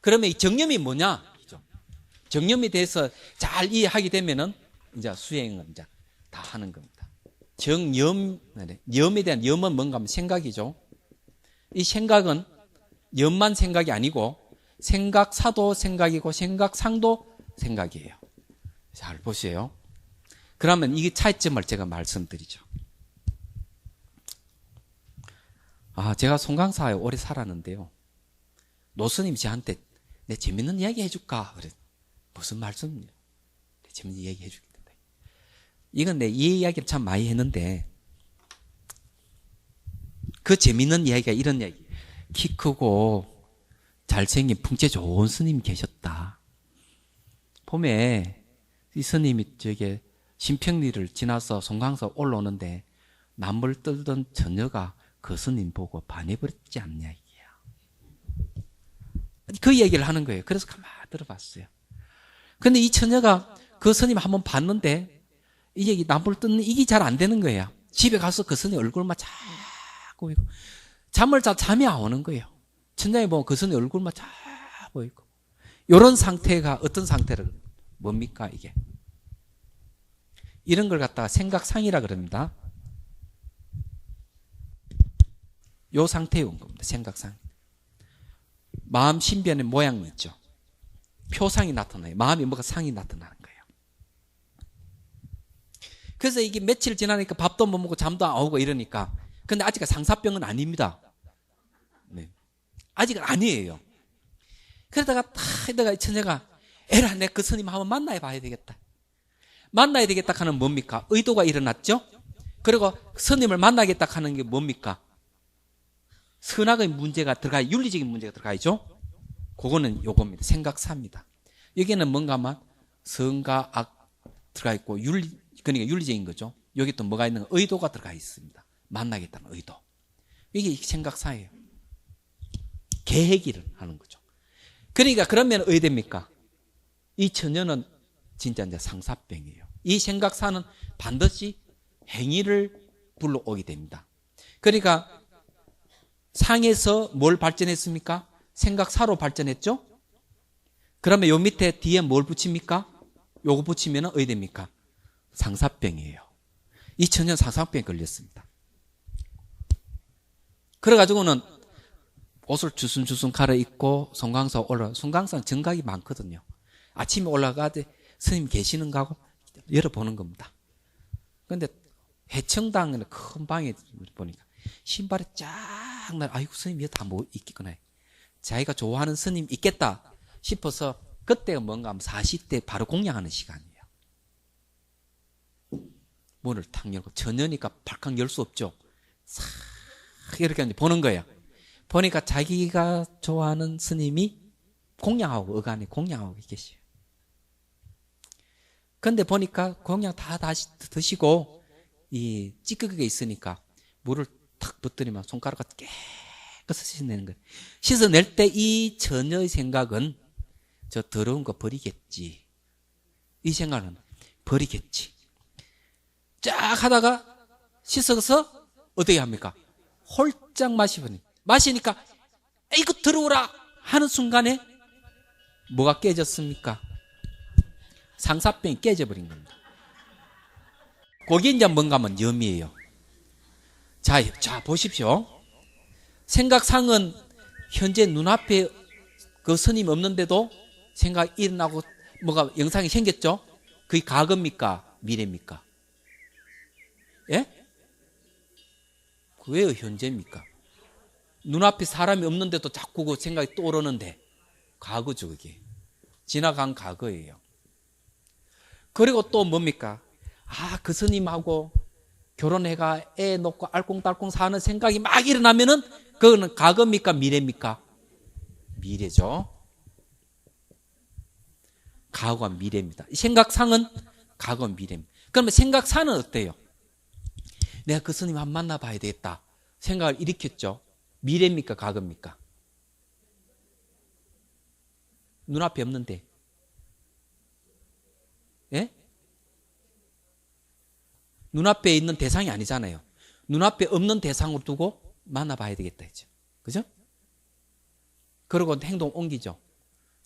그러면 이 정념이 뭐냐? 정념에 대해서 잘 이해하게 되면은 이제 수행은 이제 다 하는 겁니다. 정념, 염에 대한 염은 뭔가 하면 생각이죠. 이 생각은 염만 생각이 아니고 생각사도 생각이고 생각상도 생각이에요. 잘 보세요. 그러면 이 차이점을 제가 말씀드리죠. 제가 송강사에 오래 살았는데요. 노스님이 저한테 내 재밌는 이야기 해줄까? 그래. 무슨 말씀이에요? 재밌는 이야기 해주겠다. 이건 이 이야기를 참 많이 했는데, 그 재밌는 이야기가 이런 이야기. 키 크고 잘생긴 풍채 좋은 스님이 계셨다. 봄에 이 스님이 저게 신평리를 지나서 송강사 올라오는데 남을 떨던 처녀가 그 스님 보고 반해버렸지 않냐 이게야. 그 얘기를 하는 거예요. 그래서 가만히 들어봤어요. 근데 이 처녀가 그 스님 한번 봤는데 이 얘기 남을 뜯는 이게 잘 안 되는 거예요. 집에 가서 그 스님 얼굴만 자꾸 보이고 잠을 자 잠이 안 오는 거예요. 천장에 보면 그 스님 얼굴만 자꾸 보이고 이런 상태가 어떤 상태를 뭡니까 이게? 이런 걸 갖다가 생각상이라 그럽니다. 요 상태에 온 겁니다. 생각상. 마음 신변의 모양이 있죠. 표상이 나타나요. 마음이 뭐가 상이 나타나는 거예요. 그래서 이게 며칠 지나니까 밥도 못 먹고 잠도 안 오고 이러니까. 근데 아직 상사병은 아닙니다. 네. 아직은 아니에요. 그러다가 이 처녀가 에라 내 그 스님 한번 만나야 봐야 되겠다. 만나야 되겠다 하는 뭡니까? 의도가 일어났죠. 그리고 스님을 만나겠다 하는 게 뭡니까? 선악의 문제가 들어가, 윤리적인 문제가 들어가죠. 그거는 요겁니다. 생각사입니다. 여기는 뭔가 하면 선과 악 들어가 있고 그러니까 윤리적인 거죠. 여기 또 뭐가 있는 거? 의도가 들어가 있습니다. 만나겠다는 의도. 이게 생각사예요. 계획을 하는 거죠. 그러니까 그러면 어디 됩니까? 이 처녀는 진짜 이제 상사병이에요. 이 생각사는 반드시 행위를 불러오게 됩니다. 그러니까 상에서 뭘 발전했습니까? 생각사로 발전했죠? 그러면 요 밑에 뒤에 뭘 붙입니까? 요거 붙이면 어디 됩니까? 상사병이에요. 이 처녀는 상사병에 걸렸습니다. 그래가지고는 옷을 주순주순 갈아입고 송강사 올라가. 송강사는 정각이 많거든요. 아침에 올라가도 스님 계시는가 하고 열어보는 겁니다. 그런데 해청당에는 큰 방에 보니까 신발이 쫙 나, 아이고 스님 여기 다 뭐 있겠구나. 자기가 좋아하는 스님 있겠다 싶어서 그때가 뭔가 하면 40대 바로 공양하는 시간이에요. 문을 탁 열고 전혀니까 발칵 열 수 없죠. 싹 이렇게 보는 거예요. 보니까 자기가 좋아하는 스님이 공양하고 어간에 공양하고 계셔요. 근데 보니까 공양 다 다시 드시고 이 찌끄게 있으니까 물을 탁 붙들이면 손가락을 깨끗이 씻어내는 거예요. 씻어낼 때 이 처녀의 생각은 저 더러운 거 버리겠지. 이 생각은 버리겠지. 쫙 하다가 씻어서 어떻게 합니까? 홀짝 마시니까 이거 들어오라 하는 순간에 뭐가 깨졌습니까? 상사병이 깨져버린 겁니다. 그게 이제 뭔가 하면 염이에요. 자 보십시오. 생각상은 현재 눈앞에 그 스님 없는데도 생각이 일어나고 뭐가 영상이 생겼죠? 그게 과거입니까? 미래입니까? 예? 왜요 현재입니까? 눈앞에 사람이 없는데도 자꾸 그 생각이 떠오르는데 과거죠 그게. 지나간 과거예요. 그리고 또 뭡니까? 그 스님하고 결혼해가 애 놓고 알콩달콩 사는 생각이 막 일어나면은 그거는 과거입니까? 미래입니까? 미래죠. 과거와 미래입니다. 생각상은 과거와 미래입니다. 그러면 생각사는 어때요? 내가 그 스님 한번 만나봐야 되겠다 생각을 일으켰죠. 미래입니까? 과거입니까? 눈앞에 없는데. 예? 눈앞에 있는 대상이 아니잖아요. 눈앞에 없는 대상으로 두고 만나봐야 되겠다 했죠. 그죠? 그러고 행동 옮기죠.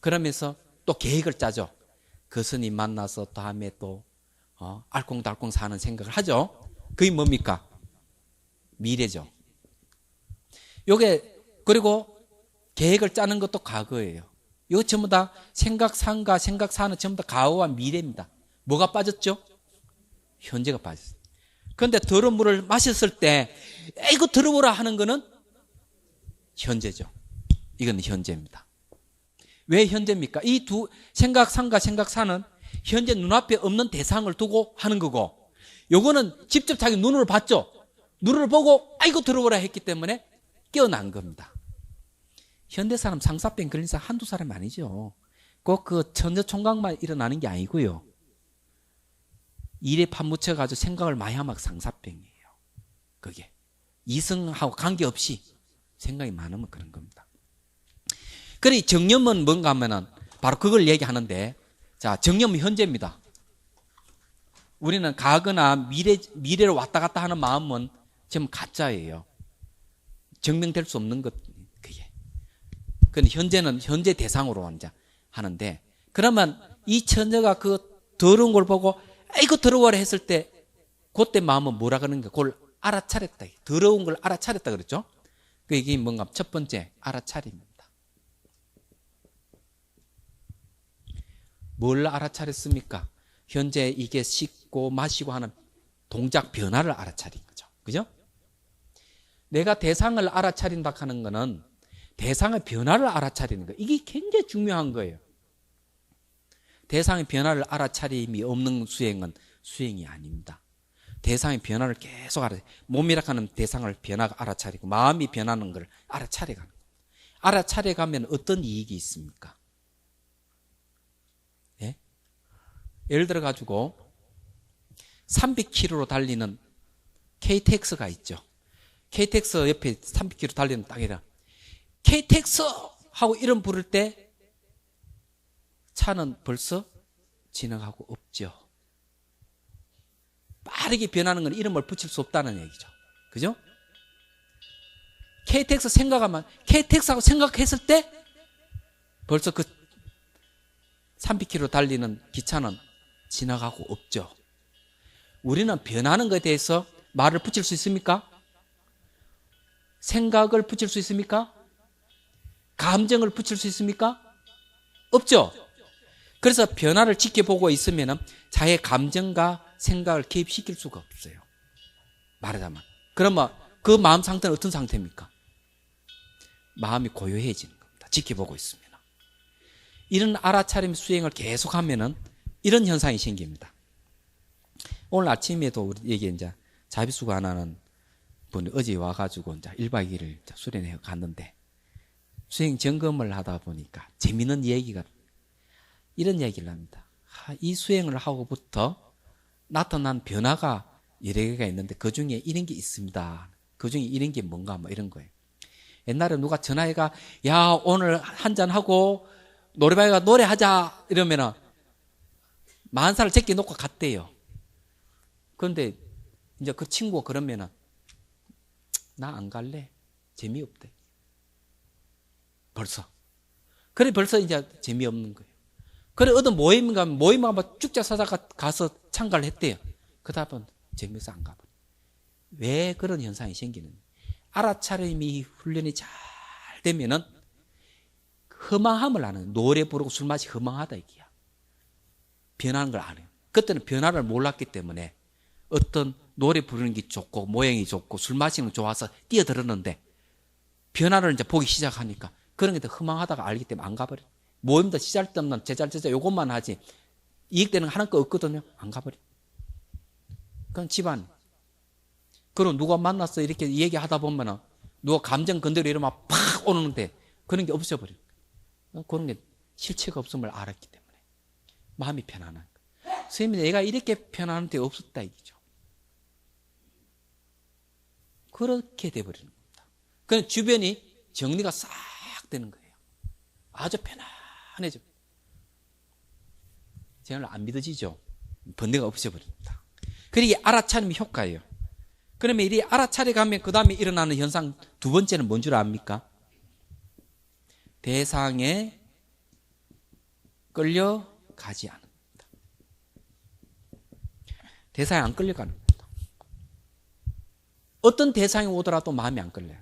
그러면서 또 계획을 짜죠. 그 스님 만나서 다음에 또 알콩달콩 사는 생각을 하죠. 그게 뭡니까? 미래죠. 요게 그리고 계획을 짜는 것도 과거예요. 이거 전부 다 생각상과 생각사는 전부 다 과거와 미래입니다. 뭐가 빠졌죠? 현재가 빠졌어요. 그런데 더러운 물을 마셨을 때 이거 더러워라 하는 거는 현재죠. 이건 현재입니다. 왜 현재입니까? 이 두 생각상과 생각사는 현재 눈앞에 없는 대상을 두고 하는 거고, 요거는 직접 자기 눈으로 봤죠. 눈을 보고 아이고 더러워라 했기 때문에 깨어난 겁니다. 현대 사람 상사병 걸린 사람 한두 사람 아니죠. 꼭 그 천저총각만 일어나는 게 아니고요. 일에 파묻혀가지고 생각을 많이 하면 상사병이에요. 그게 이성하고 관계없이 생각이 많으면 그런 겁니다. 그래 정념은 뭔가 하면은 바로 그걸 얘기하는데, 자, 정념은 현재입니다. 우리는 과거나 미래로 왔다 갔다 하는 마음은 지금 가짜예요. 증명될 수 없는 것, 그게. 근데 현재는 현재 대상으로 이제 하는데, 그러면 이 처녀가 그 더러운 걸 보고 이거 더러워라 했을 때 그때 마음은 뭐라 그러는가? 그걸 알아차렸다. 더러운 걸 알아차렸다 그랬죠? 이게 뭔가 첫 번째 알아차림입니다. 뭘 알아차렸습니까? 현재 이게 씻고 마시고 하는 동작 변화를 알아차린 거죠. 그죠? 내가 대상을 알아차린다 하는 거는 대상의 변화를 알아차리는 거예요. 이게 굉장히 중요한 거예요. 대상의 변화를 알아차림이 없는 수행은 수행이 아닙니다. 대상의 변화를 계속 몸이라 하는 대상을 변화가 알아차리고 마음이 변하는 걸 알아차려가는 거예요. 알아차려가면 어떤 이익이 있습니까? 예? 예를 들어 가지고 300km로 달리는 KTX가 있죠. KTX 옆에 300km 달리는 땅이라 KTX 하고 이름 부를 때 차는 벌써 지나가고 없죠. 빠르게 변하는 건 이름을 붙일 수 없다는 얘기죠. 그죠? KTX 생각하면 KTX하고 생각했을 때 벌써 그 300km 달리는 기차는 지나가고 없죠. 우리는 변하는 것에 대해서 말을 붙일 수 있습니까? 생각을 붙일 수 있습니까? 감정을 붙일 수 있습니까? 없죠. 그래서 변화를 지켜보고 있으면 자의 감정과 생각을 개입시킬 수가 없어요. 말하자면. 그러면 그 마음 상태는 어떤 상태입니까? 마음이 고요해지는 겁니다. 지켜보고 있으면. 이런 알아차림 수행을 계속하면은 이런 현상이 생깁니다. 오늘 아침에도 우리 여기 이제 자비수고 안 하는 분이 어제 와가지고 이제 1박 2일을 수련해 갔는데 수행 점검을 하다 보니까 재미있는 얘기가 이런 얘기를 합니다. 이 수행을 하고부터 나타난 변화가 여러 개가 있는데 그 중에 이런 게 있습니다. 그 중에 이런 게 뭔가 뭐 이런 거예요. 옛날에 누가 전화해가 야 오늘 한잔하고 노래방에 가 노래하자 이러면은 만사를 제껴놓고 갔대요. 그런데 이제 그 친구가 그러면은 나 안 갈래. 재미없대. 벌써. 그래 벌써 이제 재미없는 거예요. 그래 어떤 모임 가면 모임 한번 축제 사다가 가서 참가를 했대요. 그 다음은 재미없어 안 가버려. 왜 그런 현상이 생기는? 알아차림이 훈련이 잘 되면은 허망함을 아는 노래 부르고 술 마시 허망하다 이게야. 변하는 걸 안 해요. 그때는 변화를 몰랐기 때문에 어떤 노래 부르는 게 좋고 모양이 좋고 술 마시는 게 좋아서 뛰어들었는데 변화를 이제 보기 시작하니까 그런 게 더 허망하다가 알기 때문에 안 가버려. 모임도 시잘데없는 제잘제잘 요것만 하지 이익되는 거 하는 거 없거든요. 안 가버려. 그건 집안. 그리고 누가 만나서 이렇게 얘기하다 보면은 누가 감정 건드려 이러면 팍 오는데 그런 게 없어버려. 그런 게 실체가 없음을 알았기 때문에 마음이 편안한 거예요. 선생님이 내가 이렇게 편안한 데 없었다 이기죠. 그렇게 돼버리는 겁니다. 그럼 주변이 정리가 싹 되는 거예요. 아주 편안해져. 저는 안 믿어지죠. 번뇌가 없어버립니다. 그게 알아차림의 효과예요. 그러면 이 알아차려 가면 그 다음에 일어나는 현상 두 번째는 뭔 줄 압니까? 대상의 끌려가지 않는 겁니다. 대상이 안 끌려가는 겁니다. 어떤 대상이 오더라도 마음이 안 끌려요.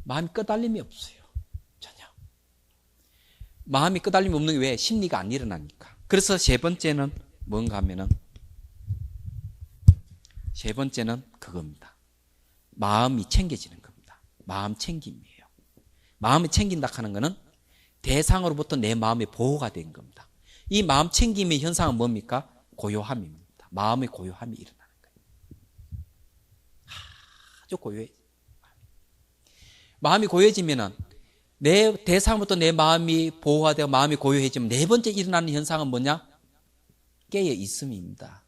마음이 끄달림이 없어요. 전혀. 마음이 끄달림이 없는 게 왜? 심리가 안 일어나니까. 그래서 세 번째는 뭔가 하면은, 세 번째는 그겁니다. 마음이 챙겨지는 겁니다. 마음 챙김이에요. 마음이 챙긴다 하는 것은 대상으로부터 내 마음이 보호가 된 겁니다. 이 마음 챙김의 현상은 뭡니까? 고요함입니다. 마음의 고요함이 일어나는 거예요. 아주 고요해. 마음이 고요해지면은 내 대상부터 내 마음이 보호가 되고 마음이 고요해지면 네 번째 일어나는 현상은 뭐냐? 깨어 있음입니다.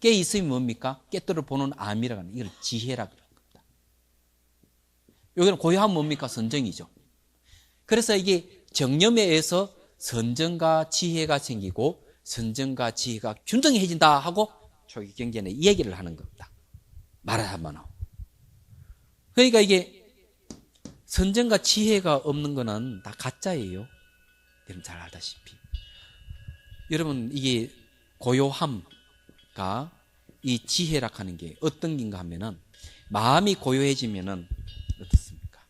깨어 있음이 뭡니까? 깨뜨려 보는 암이라고 하는, 이걸 지혜라고 하는 겁니다. 여기는 고요함은 뭡니까? 선정이죠. 그래서 이게 정념에 의해서 선정과 지혜가 생기고 선정과 지혜가 균등해진다 하고 초기 경전에 이 얘기를 하는 겁니다. 말하자면. 그러니까 이게 선정과 지혜가 없는 거는 다 가짜예요. 여러분 잘 알다시피. 여러분 이게 고요함과 이 지혜라 하는 게 어떤 긴가 하면은 마음이 고요해지면은 어떻습니까?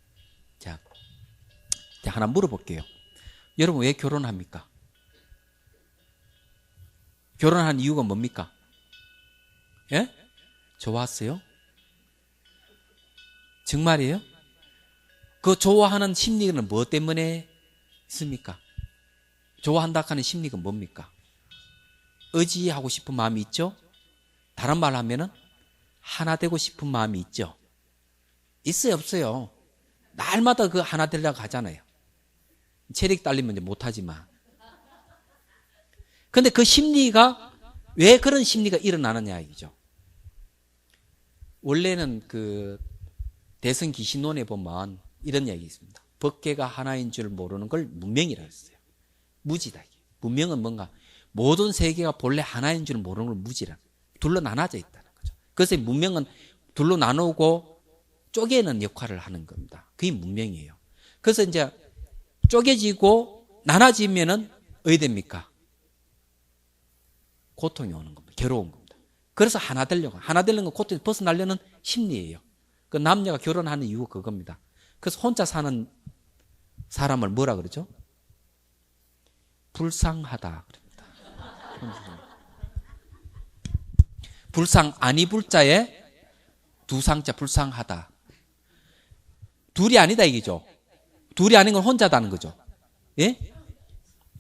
자, 하나 물어볼게요. 여러분 왜 결혼합니까? 결혼한 이유가 뭡니까? 예? 좋았어요? 정말이에요? 그 좋아하는 심리는 뭐 때문에 있습니까? 좋아한다 하는 심리가 뭡니까? 의지하고 싶은 마음이 있죠? 다른 말로 하면은 하나 되고 싶은 마음이 있죠? 있어요, 없어요? 날마다 그 하나 되려고 하잖아요. 체력 딸리면 이제 못하지만. 근데 그 심리가, 왜 그런 심리가 일어나느냐, 이죠. 원래는 그 대성 기신론에 보면 이런 이야기 있습니다. 법계가 하나인 줄 모르는 걸 문명이라고 했어요. 무지다. 문명은 뭔가 모든 세계가 본래 하나인 줄 모르는 걸 무지라. 둘로 나눠져 있다는 거죠. 그래서 문명은 둘로 나누고 쪼개는 역할을 하는 겁니다. 그게 문명이에요. 그래서 이제 쪼개지고 나눠지면은 어디 됩니까? 고통이 오는 겁니다. 괴로운 겁니다. 그래서 하나 되려고, 하나 되는 건 고통에서 벗어나려는 심리예요. 그 남녀가 결혼하는 이유가 그겁니다. 그래서 혼자 사는 사람을 뭐라 그러죠? 불쌍하다 그럽니다. 불쌍, 아니 불자에 두 상자 불쌍하다. 둘이 아니다 이기죠. 둘이 아닌 건 혼자다는 거죠. 예?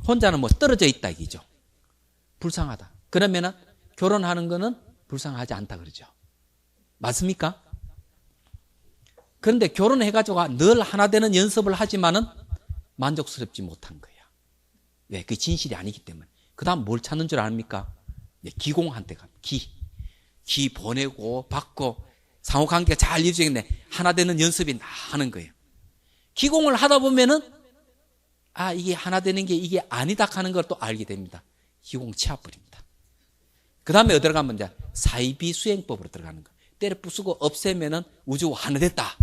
혼자는 뭐 떨어져 있다 이기죠. 불쌍하다. 그러면은 결혼하는 거는 불쌍하지 않다 그러죠. 맞습니까? 그런데 결혼해가지고 늘 하나 되는 연습을 하지만은 만족스럽지 못한 거예요. 왜? 그게 진실이 아니기 때문에. 그 다음 뭘 찾는 줄 아닙니까? 기공한테 가. 기 보내고 받고 상호관계가 잘 이루어지겠네. 하나 되는 연습이 하는 거예요. 기공을 하다 보면은 이게 하나 되는 게 이게 아니다 하는 걸 또 알게 됩니다. 기공 치워버립니다. 그 다음에 어디로 가면 이제 사이비 수행법으로 들어가는 거예요. 때려 부수고 없애면은 우주가 하나 됐다.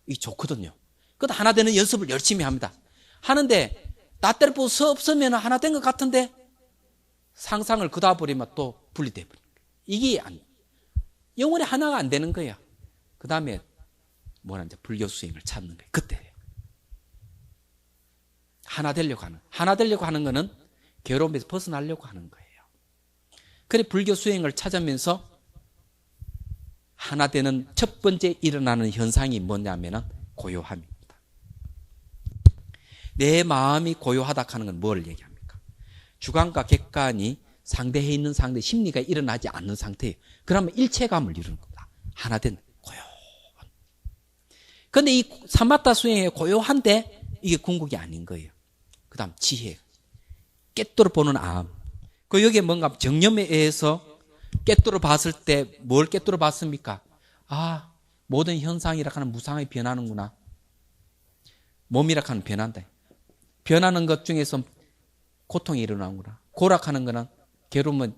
이게 좋거든요. 그것도 하나 되는 연습을 열심히 합니다. 하는데 나 때려 부수 없으면 하나 된 것 같은데 상상을 그다 버리면 또 분리돼 버립니다. 이게 영원히 하나가 안 되는 거예요. 그 다음에 뭐라 이제 불교 수행을 찾는 거예요. 그때예요. 하나 되려고 하는 거는 괴로움에서 벗어나려고 하는 거예요. 그래 불교 수행을 찾으면서 하나 되는 첫 번째 일어나는 현상이 뭐냐면은 고요함입니다. 내 마음이 고요하다 하는 건 뭘 얘기합니까? 주관과 객관이 상대해 있는 상대 심리가 일어나지 않는 상태예요. 그러면 일체감을 이루는 겁니다. 하나 된 고요한. 그런데 이 사마타 수행에 고요한데 이게 궁극이 아닌 거예요. 그 다음 지혜. 깨뚫어 보는 암. 그 여기에 뭔가 정념에 의해서 깨뚫어 봤을 때 뭘 깨뚫어 봤습니까? 모든 현상이라 하는 무상하게 변하는구나. 몸이라 하는 변한다. 변하는 것 중에서 고통이 일어나는구나. 고락하는 거는 괴로움은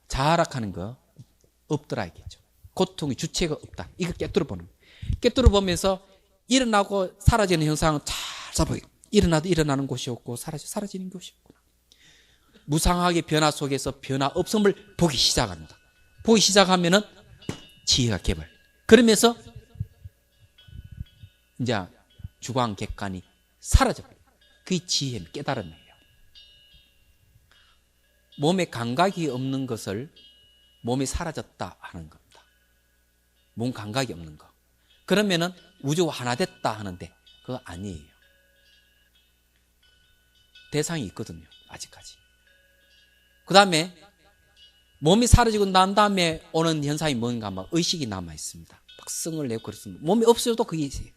자락하는 거 없더라 이겠죠. 고통의 주체가 없다. 이거 깨뚫어 보는 거예요. 깨뚫어 보면서 일어나고 사라지는 현상은 잘 일어나도 일어나는 곳이 없고 사라지는 곳이 없구나. 무상하게 변화 속에서 변화 없음을 보기 시작합니다. 보기 시작하면은 지혜가 개발. 그러면서 이제 주관 객관이 사라져버려요. 그게 지혜의 깨달음이에요. 몸에 감각이 없는 것을 몸이 사라졌다 하는 겁니다. 몸 감각이 없는 거. 그러면은 우주가 하나 됐다 하는데 그거 아니에요. 대상이 있거든요. 아직까지. 그 다음에 몸이 사라지고 난 다음에 오는 현상이 뭔가 하면 의식이 남아 있습니다. 막 성을 내고 그렇습니다. 몸이 없어도 그게 있어요.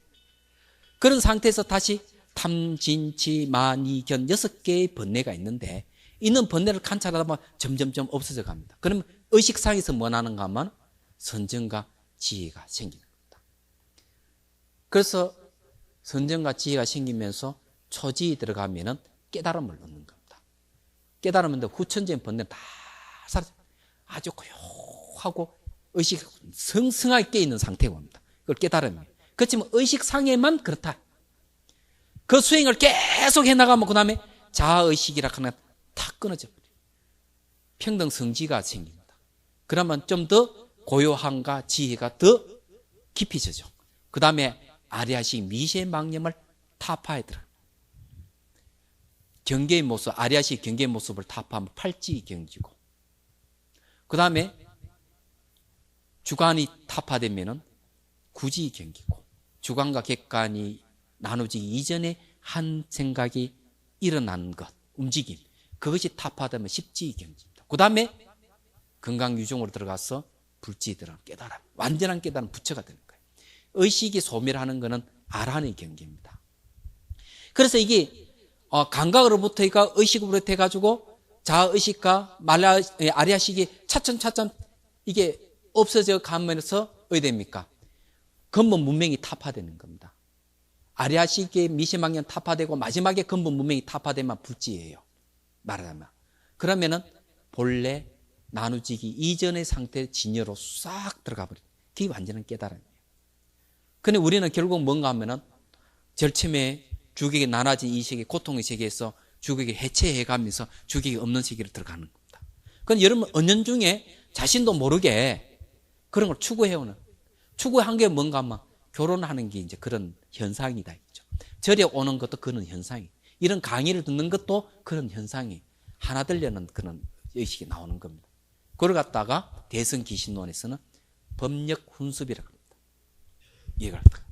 그런 상태에서 다시 탐, 진, 치, 만, 이, 견 6개의 번뇌가 있는데 있는 번뇌를 관찰하다 보면 점점점 없어져 갑니다. 그러면 의식상에서 뭐 나는가 하면 선정과 지혜가 생기는 겁니다. 그래서 선정과 지혜가 생기면서 초지에 들어가면은 깨달음을 얻는 겁니다. 깨달으면 후천적인 번뇌는 다 사라져. 아주 고요하고 의식 성성하게 깨있는 상태가 옵니다. 그걸 깨달음이에요. 그렇지만 의식상에만 그렇다. 그 수행을 계속 해나가면 그 다음에 자아의식이라 하나 탁 끊어져 버려요. 평등성지가 생깁니다. 그러면 좀 더 고요함과 지혜가 더 깊이져죠. 그 다음에 아리아식 미시의 망념을 타파에 들어요. 경계의 모습, 아리아식 경계의 모습을 타파하면 팔찌 경지고, 그 다음에 주관이 타파되면은 구지 경기고, 주관과 객관이 나누지기 이전에 한 생각이 일어나는 것, 움직임, 그것이 타파되면 십지 경지입니다. 그 다음에 건강유종으로 들어가서 불지 들어가는 깨달음, 완전한 깨달음 부처가 되는 거예요. 의식이 소멸하는 것은 아란의 경계입니다. 그래서 이게 감각으로부터 의식으로부터 해가지고 자아의식과 아리아식이 차츰차츰 이게 없어져 가면서 어디 됩니까? 근본 문명이 타파되는 겁니다. 아리아식의 미시망년 타파되고 마지막에 근본 문명이 타파되면 불지예요. 말하자면. 그러면은 본래 나누지기 이전의 상태의 진여로 싹 들어가 버려요. 그게 완전한 깨달음이에요. 근데 우리는 결국 뭔가 하면은 절침에 주객이 나눠진 이 세계, 고통의 세계에서 주객이 해체해가면서 주객이 없는 세계로 들어가는 겁니다. 그럼 여러분 은연중에 자신도 모르게 그런 걸 추구해오는, 추구한 게 뭔가 하면 결혼하는 게 이제 그런 현상이다. 절에 오는 것도 그런 현상이, 이런 강의를 듣는 것도 그런 현상이 하나 되려는 그런 의식이 나오는 겁니다. 그걸 갖다가 대승기신론에서는 법력 훈습이라고 합니다. 이해가 됩니까?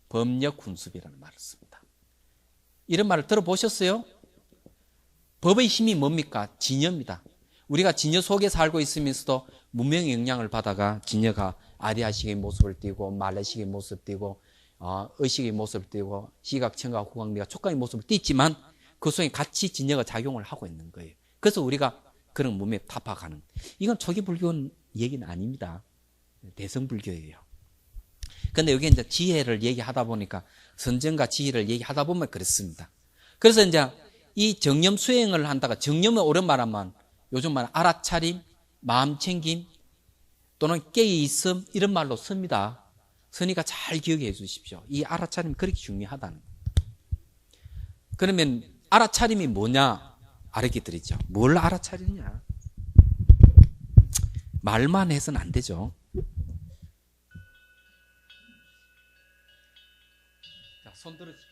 법력 훈습이라는 말을 씁니다. 이런 말을 들어보셨어요? 법의 힘이 뭡니까? 진여입니다. 우리가 진여 속에 살고 있으면서도 문명의 영향을 받아가 진여가 아리아식의 모습을 띠고 말레식의 모습을 띠고 의식의 모습을 띠고 시각, 청각, 후각, 미각, 촉각의 모습을 띠지만 그 속에 같이 진여가 작용을 하고 있는 거예요. 그래서 우리가 그런 몸에 타파가는, 이건 초기 불교 얘기는 아닙니다. 대성불교예요. 근데 여기 이제 지혜를 얘기하다 보니까 선정과 지혜를 얘기하다 보면 그렇습니다. 그래서 이제 이 정념 수행을 한다가, 정념의 옳은 말하면 요즘 말 알아차림, 마음챙김 또는 깨어있음 이런 말로 씁니다. 쓰니까 잘 기억해 주십시오. 이 알아차림이 그렇게 중요하다는 거예요. 그러면 알아차림이 뭐냐 알게 드리죠. 뭘 알아차리냐? 말만 해서는 안 되죠. 자, 손 들으시죠.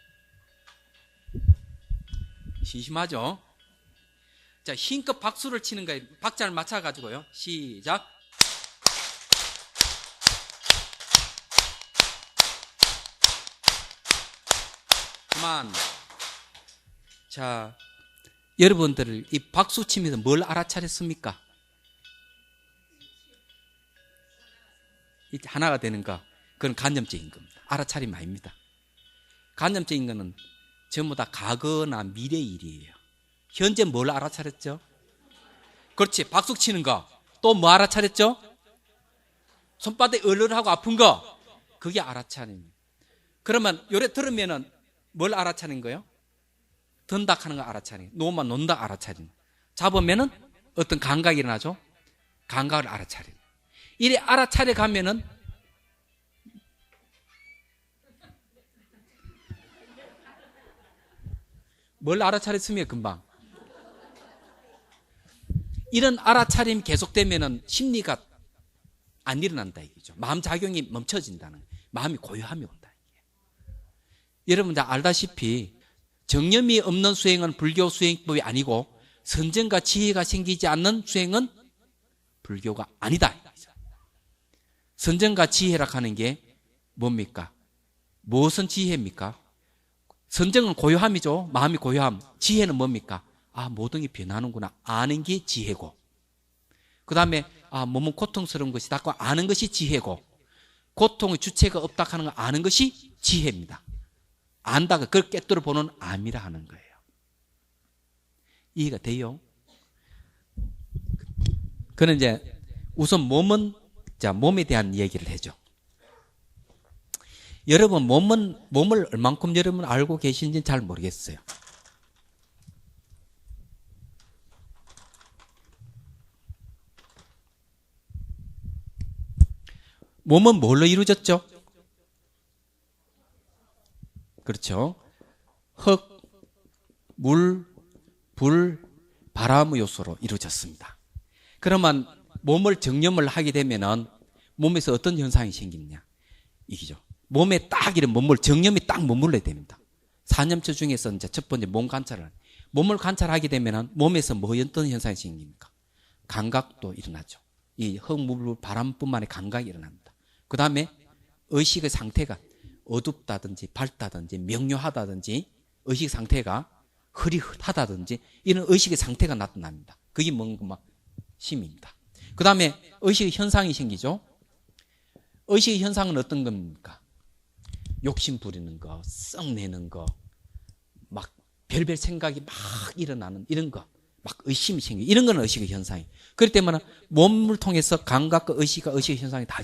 심심하죠? 자, 힘껏 박수를 치는 거예요. 박자를 맞춰가지고요. 시작. 그만. 자, 여러분들 이 박수 치면서 뭘 알아차렸습니까? 이제 하나가 되는 거, 그건 간접적인 겁니다. 알아차림 아닙니다. 간접적인 거는 전부 다 과거나 미래 일이에요. 현재 뭘 알아차렸죠? 그렇지, 박수 치는 거. 또 뭐 알아차렸죠? 손바닥에 얼얼하고 아픈 거. 그게 알아차림이에요. 그러면 요래 들으면은 뭘 알아차린 거예요? 든다 하는 거 알아차린, 놓으면 논다 알아차린, 잡으면은 어떤 감각이 일어나죠? 감각을 알아차린. 이래 알아차려 가면은 뭘 알아차렸으면 금방. 이런 알아차림이 계속되면은 심리가 안 일어난다 이거죠. 마음 작용이 멈춰진다는, 마음이 고요함이 온다. 여러분 다 알다시피 정념이 없는 수행은 불교 수행법이 아니고 선정과 지혜가 생기지 않는 수행은 불교가 아니다. 선정과 지혜라 하는 게 뭡니까? 무엇은 지혜입니까? 선정은 고요함이죠. 마음이 고요함. 지혜는 뭡니까? 아, 모든 게 변하는구나 아는 게 지혜고, 그 다음에 아, 몸은 고통스러운 것이다 아는 것이 지혜고, 고통의 주체가 없다 하는 걸 아는 것이 지혜입니다. 안다가 그걸 깨뜨려 보는 암이라 하는 거예요. 이해가 돼요? 그는 이제 우선 몸에 대한 얘기를 해줘. 여러분 몸을 얼만큼 여러분 알고 계신지는 잘 모르겠어요. 몸은 뭘로 이루어졌죠? 그렇죠. 흙, 물, 불, 바람 요소로 이루어졌습니다. 그러면 몸을 정념을 하게 되면은 몸에서 어떤 현상이 생기느냐 이기죠. 몸에 딱 이런 정념이 딱 머물러야 됩니다. 사념처 중에서 이제 첫 번째 몸을 관찰하게 되면은 몸에서 어떤 현상이 생깁니까? 감각도 일어나죠. 이 흙, 물, 바람뿐만 아니라 감각이 일어납니다. 그 다음에 의식의 상태가 어둡다든지 밝다든지 명료하다든지 의식 상태가 흐릿하다든지 이런 의식의 상태가 나타납니다. 그게 뭔가 막 심입니다. 그 다음에 의식의 현상이 생기죠. 의식의 현상은 어떤 겁니까? 욕심 부리는 거, 썩내는 거, 막 별별 생각이 막 일어나는 이런 거, 막 의심이 생기고 이런 거는 의식의 현상이에요. 그렇기 때문에 몸을 통해서 감각과 의식의 현상이 다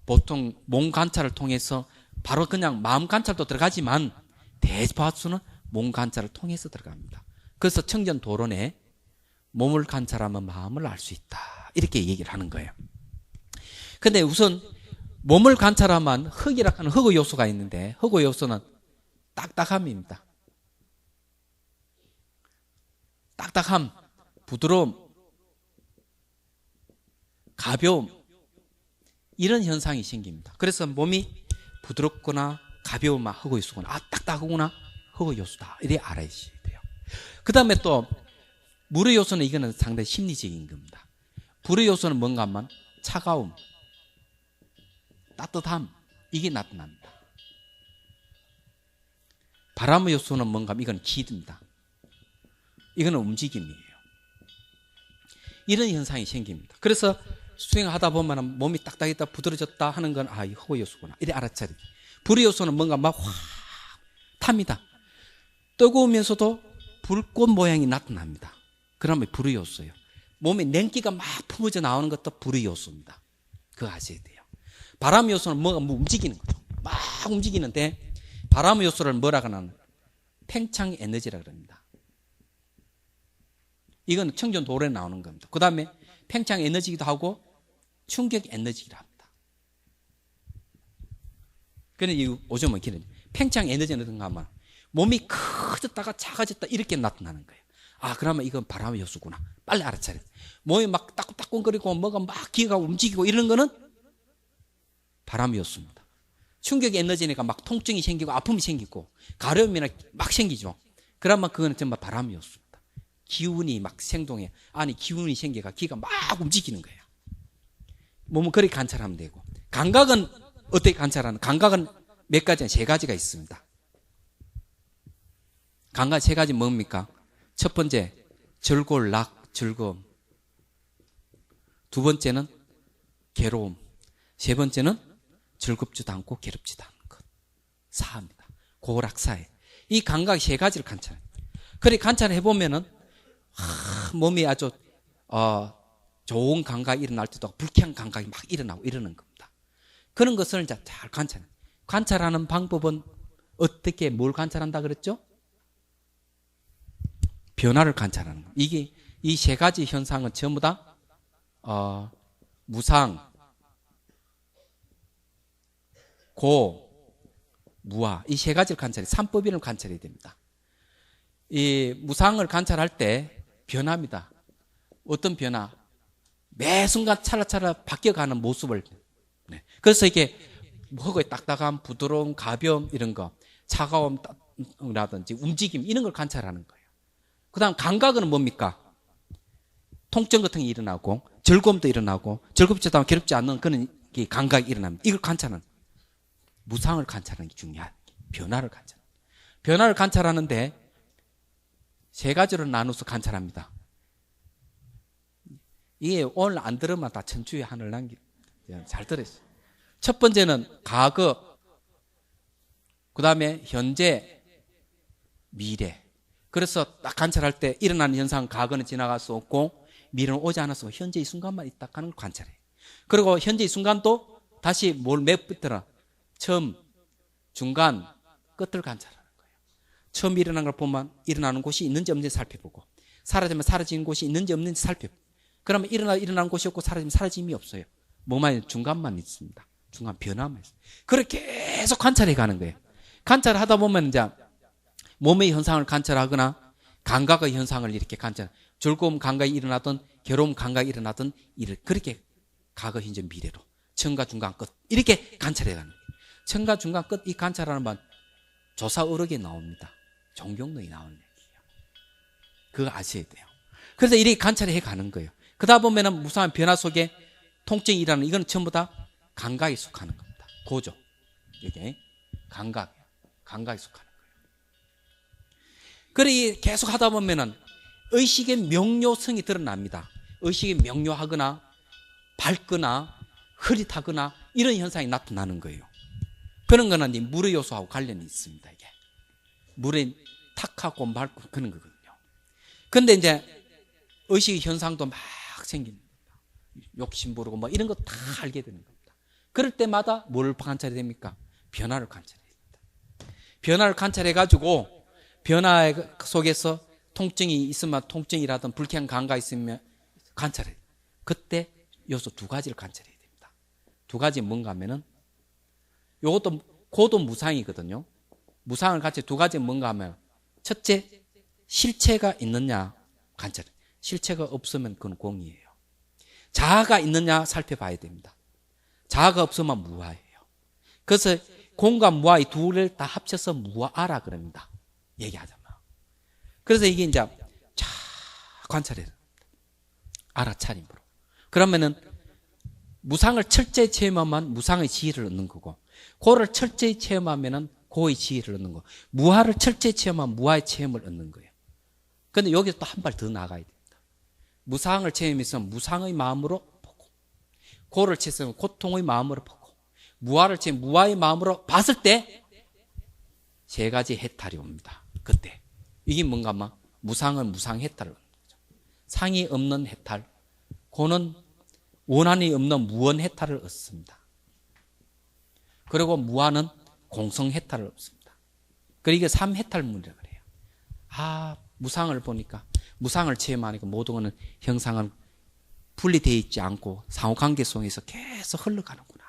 보통 몸 관찰을 통해서 바로 그냥 마음 관찰도 들어가지만 대다수는 몸 관찰을 통해서 들어갑니다. 그래서 청전도론에 몸을 관찰하면 마음을 알 수 있다 이렇게 얘기를 하는 거예요. 근데 우선 몸을 관찰하면 흙이라 하는 흙의 요소가 있는데 흙의 요소는 딱딱함입니다. 딱딱함, 부드러움, 가벼움 이런 현상이 생깁니다. 그래서 몸이 부드럽거나 가벼우면 흙의 요소구나, 아 딱딱하구나 흙의 요소다 이렇게 알아야 돼요. 그 다음에 또 물의 요소는 이거는 상당히 심리적인 겁니다. 불의 요소는 뭔가 하면 차가움, 따뜻함 이게 나타납니다. 바람의 요소는 뭔가 하면 이건 기드입니다. 이거는 움직임이에요. 이런 현상이 생깁니다. 그래서 수행하다 보면 몸이 딱딱했다 부드러졌다 하는 건 아, 이 흙의 요소구나 이래 알아차려. 불의 요소는 뭔가 막 확 탑니다. 뜨거우면서도 불꽃 모양이 나타납니다. 그러면 불의 요소예요. 몸에 냉기가 막 품어져 나오는 것도 불의 요소입니다. 그거 아셔야 돼요. 바람 요소는 뭐가 움직이는 거죠. 막 움직이는데 바람 요소를 뭐라고 하냐면 팽창 에너지라고 합니다. 이건 청전 도론에 나오는 겁니다. 그 다음에 팽창 에너지기도 하고 충격 에너지기도 합니다. 그런 이 오점은 기는 팽창 에너지는 어떤가 하면 몸이 커졌다가 작아졌다 이렇게 나타나는 거예요. 아, 그러면 이건 바람의 요소구나. 빨리 알아차려. 몸이 막 따끔따끔거리고 뭐가 막 기가 움직이고 이런 거는 바람의 요소입니다. 충격 에너지니까 막 통증이 생기고 아픔이 생기고 가려움이나 막 생기죠. 그러면 그거는 정말 바람의 요소입니다. 기운이 막 생동해. 아니 기운이 생겨가 기가 막 움직이는 거예요. 몸은 그렇게 관찰하면 되고. 감각은 어떻게 관찰하는? 감각은 몇 가지? 세 가지가 있습니다. 감각 세 가지 뭡니까? 첫 번째 절골락 즐거움, 두 번째는 괴로움, 세 번째는 즐겁지도 않고 괴롭지도 않은 것. 사합니다. 고락사해. 이 감각 세 가지를 관찰해요. 그래 관찰해 보면은 몸이 아주 좋은 감각이 일어날 때도 불쾌한 감각이 막 일어나고 이러는 겁니다. 그런 것을 이제 잘 관찰해요. 관찰하는 방법은 어떻게 뭘 관찰한다 그랬죠? 변화를 관찰하는 거. 이게 이 세 가지 현상은 전부 다 무상, 고, 무아 이 세 가지를 관찰해 3법 이론을 관찰해야 됩니다. 이 무상을 관찰할 때 변화입니다. 어떤 변화? 매 순간 차라차라 바뀌어가는 모습을. 네. 그래서 이게 허거의 딱딱함, 부드러움, 가벼움 이런 거, 차가움이라든지 움직임 이런 걸 관찰하는 거예요. 그 다음 감각은 뭡니까? 통증 같은 게 일어나고 즐거움도 일어나고 즐겁지도 않고 괴롭지 않는 그런 감각이 일어납니다. 이걸 관찰하는 무상을 관찰하는 게 중요한 변화를 관찰. 변화를 관찰하는데 세 가지로 나눠서 관찰합니다. 이게 오늘 안 들으면 다 천추의 하늘 남기. 잘 들었어요. 첫 번째는 과거, 그 다음에 현재, 미래. 그래서 딱 관찰할 때 일어나는 현상, 과거는 지나갈 수 없고 미래는 오지 않았어. 현재 이 순간만 있다 하는 걸 관찰해. 그리고 현재 이 순간도 다시 뭘 맵부터나 처음, 중간, 끝을 관찰하는 거예요. 처음 일어난 걸 보면 일어나는 곳이 있는지 없는지 살펴보고 사라지면 사라지는 곳이 있는지 없는지 살펴보고 그러면 일어나는 곳이 없고 사라지면 사라짐이 없어요. 뭐만 중간만 있습니다. 중간 변화만 있어요. 그렇게 계속 관찰해 가는 거예요. 관찰을 하다 보면 이제 몸의 현상을 관찰하거나 감각의 현상을 이렇게 관찰. 즐거움 감각이 일어나든 괴로움 감각이 일어나든 그렇게 과거, 현재, 미래로 처음과 중간, 끝 이렇게 관찰해 가는 거예요. 처음과 중간, 끝 이 관찰하는 반 조사 어록에 나옵니다. 종경론이 나오는 얘기예요. 그거 아셔야 돼요. 그래서 이렇게 관찰해 가는 거예요. 그러다 보면은 무상한 변화 속에 통증이 일어나는 이건 전부 다 감각에 속하는 겁니다. 고죠. 이게 감각에 속하는 거예요. 그래 계속 하다 보면은 의식의 명료성이 드러납니다. 의식이 명료하거나 밝거나 흐릿하거나 이런 현상이 나타나는 거예요. 그런 거는 이제 물의 요소하고 관련이 있습니다. 이게 물의 탁하고 맑고 그런 거거든요. 그런데 이제 의식의 현상도 막 생깁니다. 욕심 부르고 뭐 이런 거 다 알게 되는 겁니다. 그럴 때마다 뭘 관찰해야 됩니까? 변화를 관찰해야 됩니다. 변화를 관찰해 가지고 변화 속에서 통증이 있으면 통증이라든 불쾌한 감각이 있으면 관찰해야 돼요. 그때 요소 두 가지를 관찰해야 됩니다. 두 가지 뭔가 하면은 요것도 고도 무상이거든요. 무상을 같이 두 가지 뭔가 하면 첫째 실체가 있느냐 관찰. 실체가 없으면 그건 공이에요. 자아가 있느냐 살펴봐야 됩니다. 자아가 없으면 무아예요. 그래서 공과 무아 이 둘을 다 합쳐서 무아라 그럽니다. 얘기하자면. 그래서 이게 이제 자 관찰해야 됩니다. 알아차림으로. 그러면은 무상을 철저히 체험하면 무상의 지혜를 얻는 거고 고를 철저히 체험하면은 고의 지혜를 얻는 거. 무아를 철저히 체험하면 무아의 체험을 얻는 거예요. 그런데 여기서 또 한 발 더 나가야 됩니다. 무상을 체험해서 무상의 마음으로 보고 고를 체험해서 고통의 마음으로 보고 무아를 체험 무아의 마음으로 봤을 때 세 가지 해탈이 옵니다. 그때 이게 뭔가 막 무상은 무상 해탈을 얻는 거죠. 상이 없는 해탈, 고는 원한이 없는 무원 해탈을 얻습니다. 그리고 무아는 공성 해탈을 얻습니다. 그리고 이게 3해탈문이라고 그래요. 아, 무상을 보니까 무상을 체험하니까 모든 것은 형상은 분리되어 있지 않고 상호관계 속에서 계속 흘러가는구나.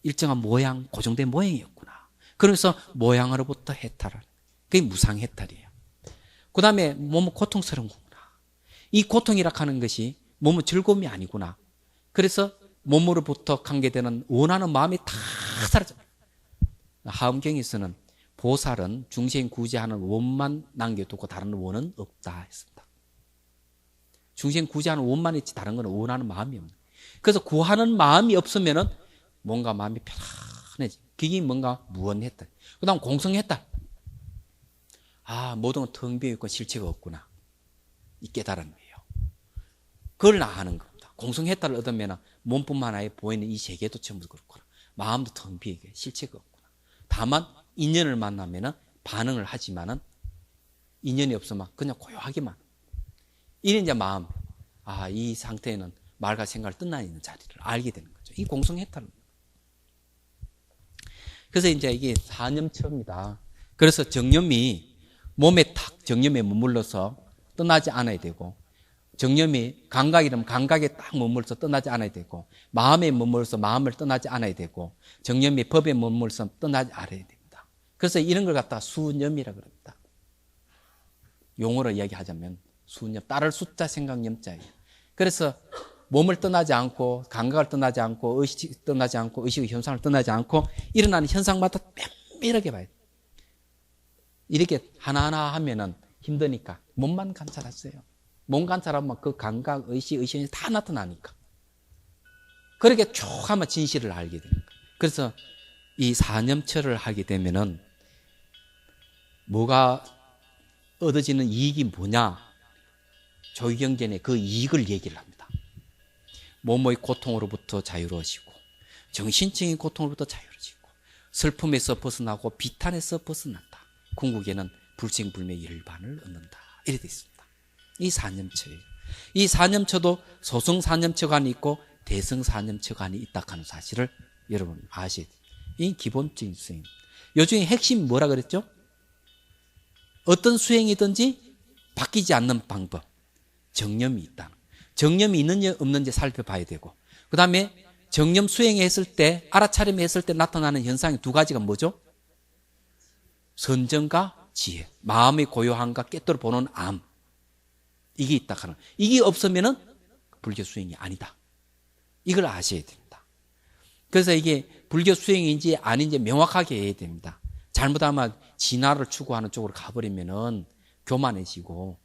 일정한 모양, 고정된 모양이었구나. 그래서 모양으로부터 해탈을. 그게 무상해탈이에요. 그 다음에 몸은 고통스러운 거구나. 이 고통이라 하는 것이 몸은 즐거움이 아니구나. 그래서 몸으로부터 관계되는 원하는 마음이 다 사라져요. 하엄경에서는 보살은 중생 구제하는 원만 남겨두고 다른 원은 없다 했습니다. 중생 구제하는 원만 있지 다른 건 원하는 마음이 없는. 그래서 구하는 마음이 없으면은 뭔가 마음이 편해지. 그게 뭔가 무언해탈. 그 다음 공성해탈. 아, 모든 건 텅 비어있고 실체가 없구나. 이 깨달음이에요. 그걸 나하는 겁니다. 공성해탈을 얻으면 몸뿐만 아니라 보이는 이 세계도 전부 그렇구나. 마음도 텅 비어있게 실체가 없구나. 다만 인연을 만나면은 반응을 하지만은 인연이 없으면 그냥 고요하게만. 이런 이제 마음. 아, 이 상태에는 말과 생각을 떠나 있는 자리를 알게 되는 거죠. 이 공성해탈. 그래서 이제 이게 사념처입니다. 그래서 정념이 몸에 탁 정념에 머물러서 떠나지 않아야 되고 정념이 감각이라면 감각에 딱 머물러서 떠나지 않아야 되고, 마음에 머물러서 마음을 떠나지 않아야 되고, 정념이 법에 머물러서 떠나지 않아야 됩니다. 그래서 이런 걸 갖다가 수념이라 그럽니다. 용어로 이야기하자면 수념, 따를 숫자 생각 염자예요. 그래서 몸을 떠나지 않고, 감각을 떠나지 않고, 의식이 떠나지 않고, 의식의 현상을 떠나지 않고, 일어나는 현상마다 면밀하게 봐야 돼요. 이렇게 하나하나 하면은 힘드니까 몸만 관찰하세요. 몸 관찰하면 그 감각, 의식, 의식이 다 나타나니까. 그렇게 쭉 하면 진실을 알게 됩니다. 그래서 이 사념처를 하게 되면은 뭐가 얻어지는 이익이 뭐냐? 조희경전에 그 이익을 얘기를 합니다. 몸의 고통으로부터 자유로워지고, 정신적인 고통으로부터 자유로워지고, 슬픔에서 벗어나고 비탄에서 벗어난다. 궁극에는 불생불灭일반을 얻는다. 이렇게 되어 있습니다. 이 사념처예요. 이 사념처도 소승사념처관이 있고 대승사념처관이 있다 하는 사실을 여러분 아셔야 돼요. 이 기본적인 수행. 요중에 핵심이 뭐라 그랬죠? 어떤 수행이든지 바뀌지 않는 방법. 정념이 있다. 정념이 있는지 없는지 살펴봐야 되고, 그 다음에 정념 수행했을 때, 알아차림했을 때 나타나는 현상이 두 가지가 뭐죠? 선정과 지혜. 마음의 고요함과 깨뜨려 보는 암. 이게 있다 하는. 이게 없으면은 불교 수행이 아니다. 이걸 아셔야 됩니다. 그래서 이게 불교 수행인지 아닌지 명확하게 해야 됩니다. 잘못하면 진화를 추구하는 쪽으로 가버리면은 교만해지고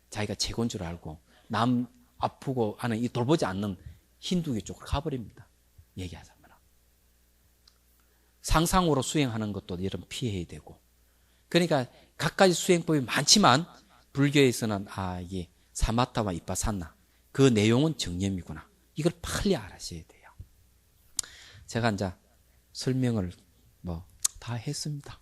자기가 최고인 줄 알고 남 아프고 하는 이 돌보지 않는 힌두교 쪽으로 가버립니다. 얘기하자면. 상상으로 수행하는 것도 여러분 피해야 되고. 그러니까 각가지 수행법이 많지만 불교에서는 이게 사마타와 이빠사나 그 내용은 정념이구나. 이걸 빨리 알아셔야 돼요. 제가 이제 설명을 다 했습니다.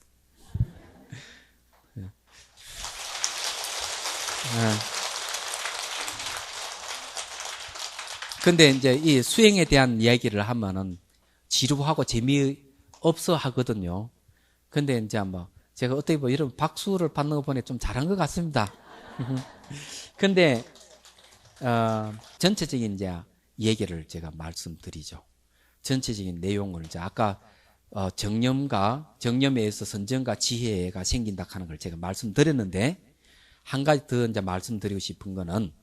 근데 이제 이 수행에 대한 이야기를 하면은 지루하고 재미없어 하거든요. 근데 이제 제가 어떻게 보면 여러분 박수를 받는 거 보니 좀 잘한 것 같습니다. 근데 전체적인 이제 얘기를 제가 말씀드리죠. 전체적인 내용을 이제 아까 정념에 의해서 선정과 지혜가 생긴다 하는 걸 제가 말씀드렸는데, 한 가지 더 이제 말씀드리고 싶은 거는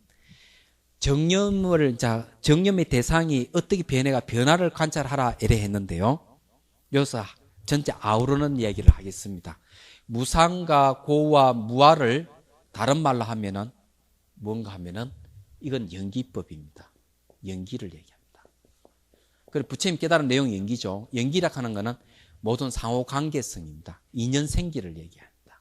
정념의 대상이 어떻게 변화를 관찰하라 이래 했는데요. 여기서 전체 아우르는 이야기를 하겠습니다. 무상과 고와 무아를 다른 말로 하면은 뭔가 하면은 이건 연기법입니다. 연기를 얘기합니다. 그리고 부처님 깨달은 내용이 연기죠. 연기라 하는 거는 모든 상호관계성입니다. 인연생기를 얘기합니다.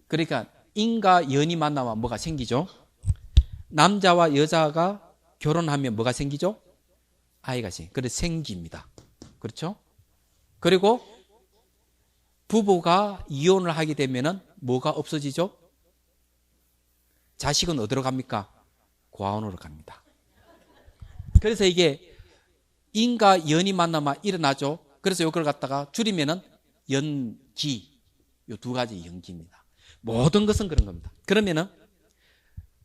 그러니까 인과 연이 만나면 뭐가 생기죠? 남자와 여자가 결혼하면 뭐가 생기죠? 아이가 그래서 생깁니다. 그렇죠? 그리고 부부가 이혼을 하게 되면은 뭐가 없어지죠? 자식은 어디로 갑니까? 고아원으로 갑니다. 그래서 이게 인과 연이 만나면 일어나죠. 그래서 이걸 갖다가 줄이면은 연기, 이 두 가지 연기입니다. 모든 것은 그런 겁니다. 그러면은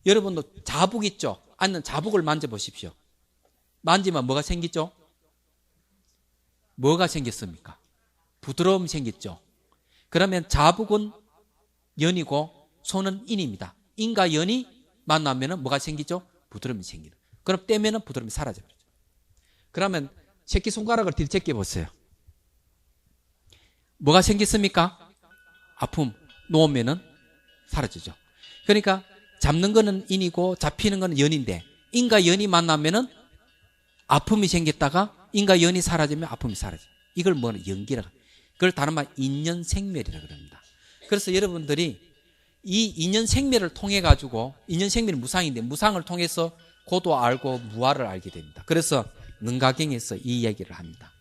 여러분도 자북 있죠? 앉는 자북을 만져보십시오. 만지면 뭐가 생기죠? 뭐가 생겼습니까? 부드러움이 생겼죠. 그러면 자북은 연이고 손은 인입니다. 인과 연이 만나면 뭐가 생기죠? 부드러움이 생기는. 그럼 떼면 부드러움이 사라져버리죠. 그러면 새끼손가락을 들제껴 보세요. 뭐가 생겼습니까? 아픔. 놓으면 사라지죠. 그러니까 잡는 거는 인이고 잡히는 거는 연인데, 인과 연이 만나면 아픔이 생겼다가 인과 연이 사라지면 아픔이 사라져요. 이걸 연기라고 해요. 그걸 다른 말 인연생멸이라고 합니다. 그래서 여러분들이 이 인연생멸을 통해 가지고, 인연생멸은 무상인데 무상을 통해서 고도 알고 무아를 알게 됩니다. 그래서 능가경에서 이 이야기를 합니다.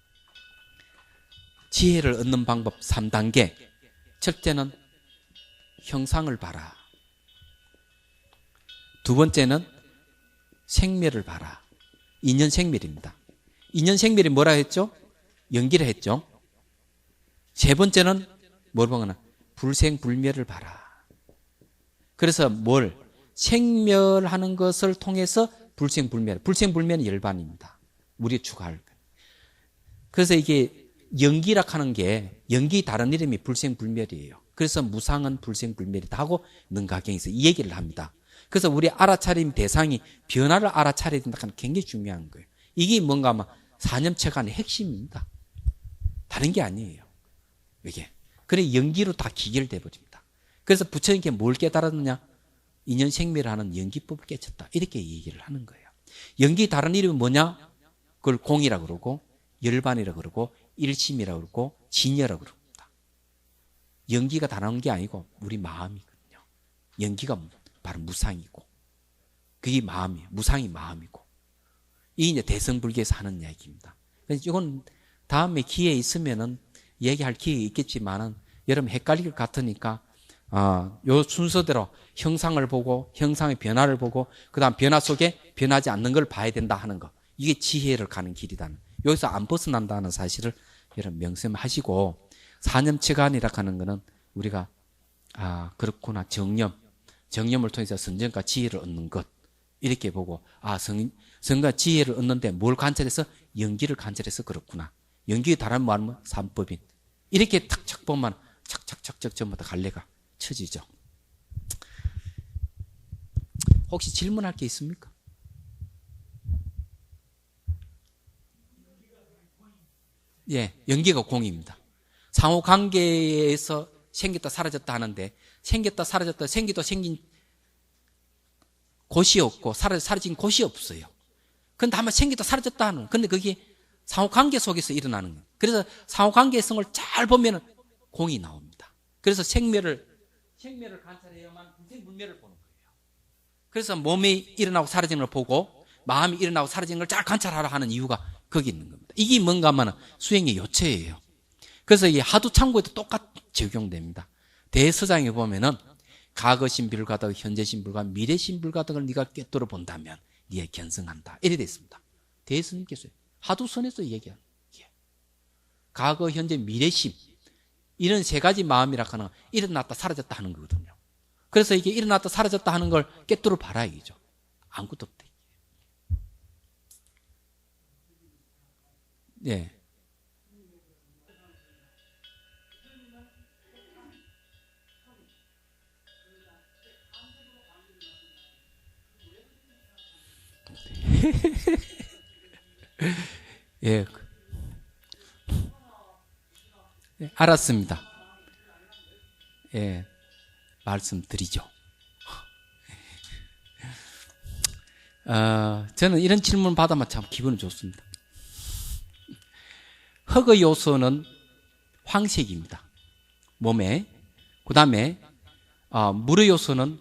지혜를 얻는 방법 3단계. 첫째는 형상을 봐라. 두 번째는 생멸을 봐라. 인연생멸입니다. 인연생멸이 뭐라 했죠? 연기를 했죠. 세 번째는 뭘 보거나 불생불멸을 봐라. 그래서 뭘? 생멸하는 것을 통해서 불생불멸. 불생불멸은 열반입니다. 우리 추가할 것. 그래서 이게 연기라 하는 게 연기 다른 이름이 불생불멸이에요. 그래서 무상은 불생불멸이다 하고 능가경에서 이 얘기를 합니다. 그래서 우리 알아차림 대상이 변화를 알아차려야 된다 하는 게 굉장히 중요한 거예요. 이게 뭔가 하면 사념체간의 핵심입니다. 다른 게 아니에요. 이게. 그래 연기로 다 기결돼 버립니다. 그래서 부처님께 뭘 깨달았느냐? 인연생멸하는 연기법을 깨쳤다. 이렇게 얘기를 하는 거예요. 연기 다른 이름이 뭐냐? 그걸 공이라고 그러고 열반이라고 그러고 일심이라고 그러고 진여라고 그럽니다. 연기가 다른 게 아니고 우리 마음이거든요. 연기가 바로 무상이고 그게 마음이에요. 무상이 마음이고 이게 이제 대성불교에서 하는 이야기입니다. 그래서 이건 다음에 기회 있으면은 얘기할 기회 있겠지만은 여러분 헷갈릴 것 같으니까 요 순서대로 형상을 보고 형상의 변화를 보고 그 다음 변화 속에 변하지 않는 걸 봐야 된다 하는 거 이게 지혜를 가는 길이다는 여기서 안 벗어난다는 사실을 여러분 명심하시고 사념치간이라 하는 거는 우리가 그렇구나 정념을 통해서 선정과 지혜를 얻는 것 이렇게 보고 선과 지혜를 얻는데 뭘 관찰해서 연기를 관찰해서 그렇구나 연기의 다른 말은 삼법인 이렇게 탁탁 보면 착착착착 전부 다 갈래가 쳐지죠. 혹시 질문할 게 있습니까? 예, 연기가 공입니다. 상호관계에서 생겼다 사라졌다 하는데 생겼다 사라졌다 생기도 생긴 곳이 없고 사라진 곳이 없어요. 근데 한번 생겼다 사라졌다 하는 근데 그게 상호관계 속에서 일어나는 거예요. 그래서 상호관계성을 잘 보면 공이 나옵니다. 그래서 생멸을 관찰해야만 불생불멸을 보는 거예요. 그래서 몸이 일어나고 사라지는 걸 보고 마음이 일어나고 사라지는 걸 잘 관찰하라 하는 이유가 거기 있는 겁니다. 이게 뭔가 하면 수행의 요체예요. 그래서 이 하두창고에도 똑같이 적용됩니다. 대서장에 보면은 과거신 불가득, 현재신 불가득, 미래신 불가득을 네가 꿰뚫어 본다면 네가 견성한다. 이래 돼 있습니다. 대스님께서 하두선에서 얘기하는 거예요. 과거, 현재, 미래심 이런 세 가지 마음이라 하는 일어났다 사라졌다 하는 거거든요. 그래서 이게 일어났다 사라졌다 하는 걸 꿰뚫어 봐라 이거죠. 아무것도 없대. 네. 예. 네, 알았습니다. 예. 말씀드리죠. 저는 이런 질문 받아만 참 기분이 좋습니다. 흙의 요소는 황색입니다. 몸에. 그 다음에 물의 요소는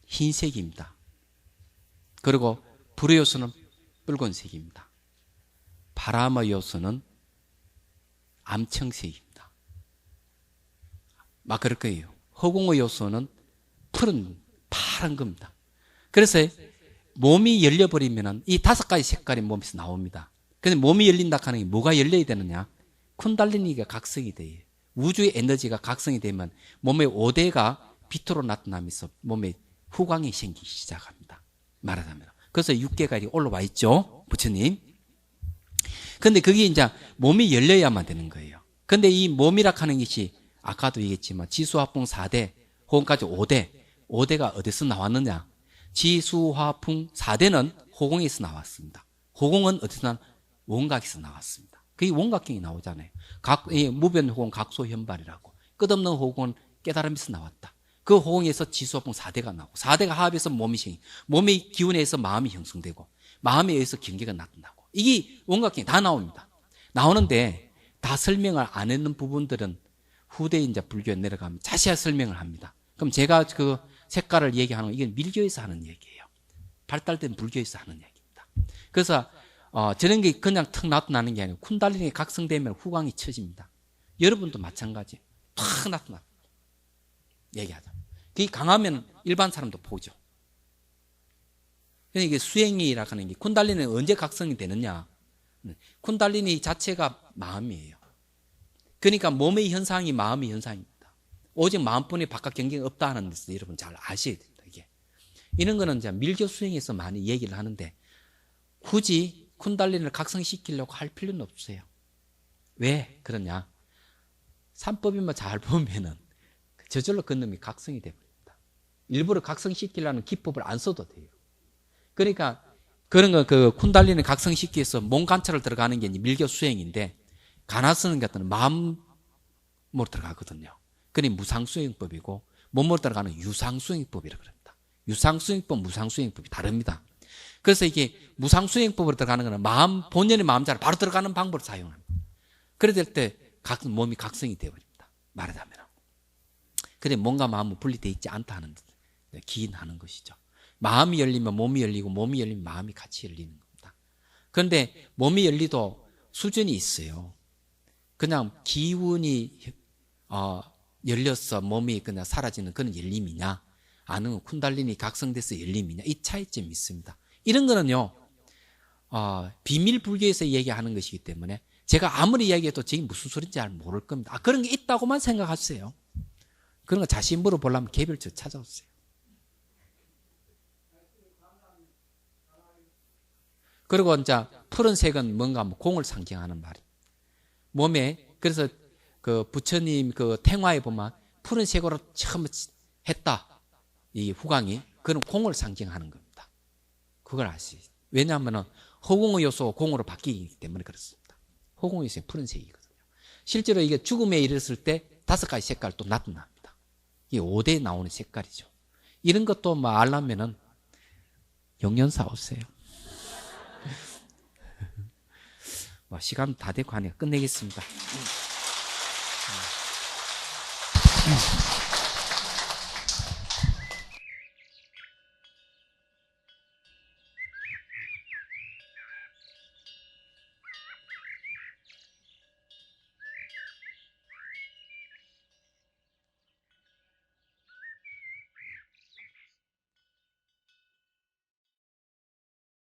흰색입니다. 그리고 불의 요소는 붉은색입니다. 바람의 요소는 암청색입니다. 막 그럴 거예요. 허공의 요소는 파란 겁니다. 그래서 몸이 열려버리면 이 5가지 색깔이 몸에서 나옵니다. 근데 몸이 열린다 하는 게 뭐가 열려야 되느냐? 쿤달리니가 각성이 돼요. 우주의 에너지가 각성이 되면 몸의 5대가 빛으로 나타나면서 몸에 후광이 생기기 시작합니다. 말하자면. 그래서 6개가 올라와 있죠. 부처님. 근데 그게 이제 몸이 열려야만 되는 거예요. 근데 이 몸이라 하는 것이 아까도 얘기했지만 지수화풍 4대, 호공까지 5대. 5대가 어디서 나왔느냐? 지수화풍 4대는 호공에서 나왔습니다. 호공은 어디서 나왔느냐? 원각에서 나왔습니다. 그게 원각경이 나오잖아요. 무변호공 각소현발이라고. 끝없는 호공은 깨달음에서 나왔다. 그 호공에서 지수화풍 4대가 나오고 4대가 합해서 몸이 생기. 몸의 기운에 의해서 마음이 형성되고 마음에 의해서 경계가 나타나고 이게 원각경이 다 나옵니다. 나오는데 다 설명을 안 했는 부분들은 후대 이제 불교에 내려가면 자세히 설명을 합니다. 그럼 제가 그 색깔을 얘기하는 건 이게 밀교에서 하는 얘기예요. 발달된 불교에서 하는 얘기입니다. 그래서 저런 게 그냥 턱 나타나는 게 아니고 쿤달리니 각성되면 후광이 쳐집니다. 여러분도 마찬가지. 탁 나타나. 얘기하자. 그게 강하면 일반 사람도 보죠. 그러니까 이게 수행이라 하는 게 쿤달리니는 언제 각성이 되느냐? 쿤달리니 자체가 마음이에요. 그러니까 몸의 현상이 마음의 현상입니다. 오직 마음뿐이 바깥 경계가 없다는 데서 여러분 잘 아셔야 됩니다. 이게. 이런 거는 이제 밀교 수행에서 많이 얘기를 하는데 굳이 쿤달리니를 각성시키려고 할 필요는 없어요. 왜 그러냐? 삼법인만 잘 보면은 저절로 그 놈이 각성이 돼버립니다. 일부러 각성시키려는 기법을 안 써도 돼요. 그러니까 그런 거 그 쿤달리니 각성시키기 위해서 몸 관찰을 들어가는 게 밀교 수행인데 가나스는 같은 마음으로 들어가거든요. 그게 무상수행법이고 몸으로 들어가는 유상수행법이라고 합니다. 유상수행법, 무상수행법이 다릅니다. 그래서 이게 무상수행법으로 들어가는 거는 마음, 본연의 마음자를 바로 들어가는 방법을 사용합니다. 그래 될 때 몸이 각성이 되어버립니다. 말하자면. 근데 몸과 마음은 분리되어 있지 않다 하는 기인하는 것이죠. 마음이 열리면 몸이 열리고 몸이 열리면 마음이 같이 열리는 겁니다. 그런데 몸이 열리도 수준이 있어요. 그냥 기운이 열려서 몸이 그냥 사라지는 그런 열림이냐, 아니면 쿤달리니 각성돼서 열림이냐, 이 차이점이 있습니다. 이런 거는요, 비밀 불교에서 얘기하는 것이기 때문에 제가 아무리 이야기해도 지금 무슨 소리인지 잘 모를 겁니다. 그런 게 있다고만 생각하세요. 그런 거 자신 물어보려면 개별적으로 찾아오세요. 그리고 이제 푸른색은 뭔가 공을 상징하는 말이에요. 몸에, 그래서 그 부처님 그 탱화에 보면 푸른색으로 처음 했다. 이 후광이. 그건 공을 상징하는 겁니다. 그걸 아시죠? 왜냐하면 허공의 요소가 공으로 바뀌기 때문에 그렇습니다. 허공의 요소는 푸른색이거든요. 실제로 이게 죽음에 이르렀을 때 5가지 색깔 또 나타납니다. 이게 5대에 나오는 색깔이죠. 이런 것도 뭐 알려면은 영연사 오세요. 뭐 시간 다 되고 하니까 끝내겠습니다.